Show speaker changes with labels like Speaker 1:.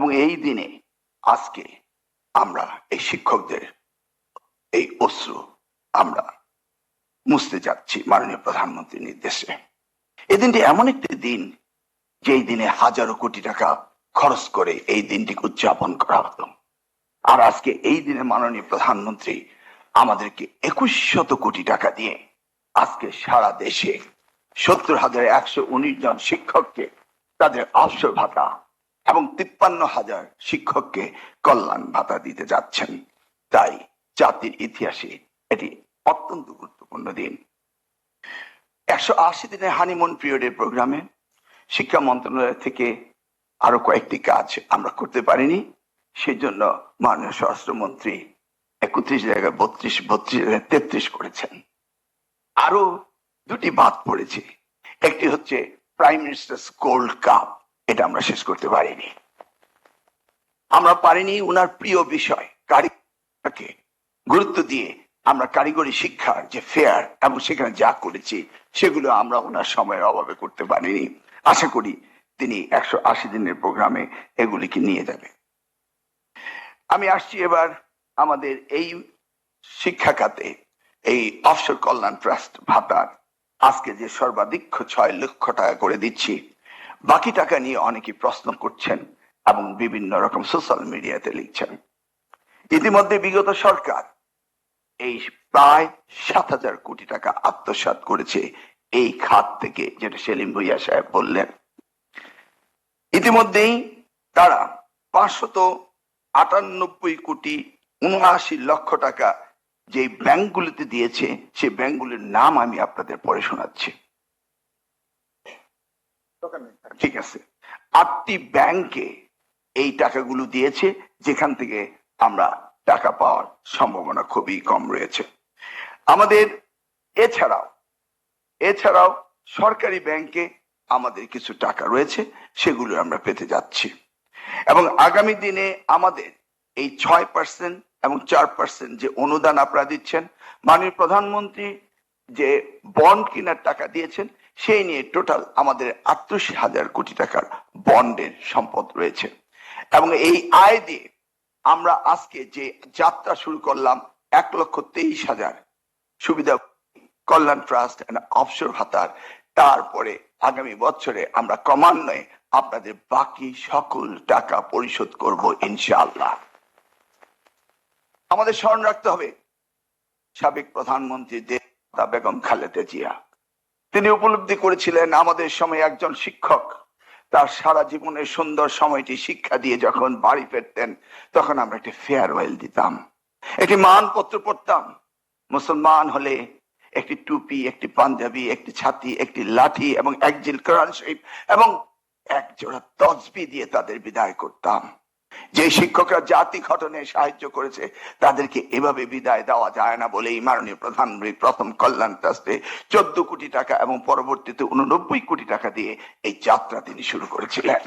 Speaker 1: এবং এই দিনে আজকে আমরা এই শিক্ষকদের এই অশ্রু আমরা মুছতে যাচ্ছি মাননীয় প্রধানমন্ত্রীর নির্দেশে। এই দিনটি এমন একটি দিন যেই দিনে হাজারো কোটি টাকা খরচ করে এই দিনটিকে উদযাপন করা হতো, আর আজকে এই দিনে মাননীয় প্রধানমন্ত্রী আমাদেরকে 2100 কোটি টাকা দিয়ে আজকে সারা দেশে 70,119 জন শিক্ষককে তাদের অবসর ভাতা এবং 53,000 শিক্ষককে কল্যাণ ভাতা দিতে যাচ্ছেন। তাই জাতির ইতিহাসে এটি অত্যন্ত গুরুত্বপূর্ণ দিন। 180 দিনের হানিমুন পিরিয়ডের প্রোগ্রামে শিক্ষা মন্ত্রণালয় থেকে আরো কয়েকটি কাজ আমরা করতে পারিনি, সেই জন্য মাননীয় স্বরাষ্ট্রমন্ত্রী 31 জায়গায় 32 জায়গায় 33 করেছেন। আরো দুটি বাদ পড়েছে, একটি হচ্ছে প্রাইম মিনিস্টার্স গোল্ড কাপ, এটা আমরা শেষ করতে পারিনি। আমরা পারিনি ওনার প্রিয় বিষয় কারিগরকে গুরুত্ব দিয়ে আমরা কারিগরি শিক্ষার যে ফেয়ার এবং সেখানে যা করেছি সেগুলো আমরা ওনার সময়ের অভাবে করতে পারিনি। আশা করি তিনি 180 দিনের প্রোগ্রামে এগুলিকে নিয়ে যাবে। আমি আসছি এবার আমাদের এই শিক্ষা খাতে এই অবসর কল্যাণ ট্রাস্ট ভাতার আজকে যে সর্বাধিক 6 লক্ষ টাকা করে দিচ্ছি, বাকি টাকা নিয়ে অনেকে প্রশ্ন করছেন এবং বিভিন্ন রকম সোশ্যাল মিডিয়াতে লিখছেন। ইতিমধ্যে বিগত সরকার এই প্রায় 7,000 কোটি টাকা আত্মসাৎ করেছে এই খাত থেকে, যেটা সেলিম ভুইয়া সাহেব বললেন। ইতিমধ্যেই তারা 598 কোটি 79 লক্ষ টাকা যে ব্যাংকগুলিতে দিয়েছে, সেই ব্যাংকগুলির নাম আমি আপনাদের পড়ে শোনাচ্ছি। ঠিক আছে, 8টি ব্যাংকে এই টাকাগুলো দিয়েছে, যেখান থেকে আমরা টাকা পাওয়ার সম্ভাবনা খুবই কম রয়েছে। আমাদের এছাড়াও সরকারি ব্যাংকে আমাদের কিছু টাকা রয়েছে, সেগুলো আমরা পেতে যাচ্ছি। এবং আগামী দিনে আমাদের এই 6% এবং 4% যে অনুদান আপনারা দিচ্ছেন, মাননীয় প্রধানমন্ত্রী যে বন্ড কেনার টাকা দিয়েছেন, সেই নিয়ে টোটাল আমাদের 38,000 কোটি টাকার বন্ডের সম্পদ রয়েছে। এবং এই আয় দিয়ে আমরা আজকে যে যাত্রা শুরু করলাম 1,23,000 সুবিধা কল্যাণ ট্রাস্ট এন্ড অবসর ভাতার, তারপরে আগামী বছরে আমরা ক্রমান্বয়ে আপনাদের বাকি সকল টাকা পরিশোধ করব ইনশাআল্লাহ। আমাদের স্মরণ রাখতে হবে সাবেক প্রধানমন্ত্রী বেগম খালেদা জিয়া, তিনি উপলব্ধি করেছিলেন আমাদের সময় একজন শিক্ষক তার সারা জীবনের সুন্দর সময়টি শিক্ষা দিয়ে যখন বাড়ি ফিরতেন, তখন আমরা একটি ফেয়ারওয়েল দিতাম, একটি মানপত্র পড়তাম। মুসলমান হলে একটি টুপি, একটি পাঞ্জাবি, একটি ছাতি, একটি লাঠি এবং এক জিল কোরআন শরীফ এবং এক জোড়া তসবিহ দিয়ে তাদের বিদায় করতাম। যে শিক্ষকরা জাতি গঠনে সাহায্য করেছে, তাদেরকে এভাবে বিদায় দেওয়া যায় না বলেই মাননীয় প্রধানমন্ত্রী প্রথম কল্যাণ ট্রাস্টে 14 কোটি টাকা এবং পরবর্তীতে 89 কোটি টাকা দিয়ে এই যাত্রা তিনি শুরু করেছিলেন।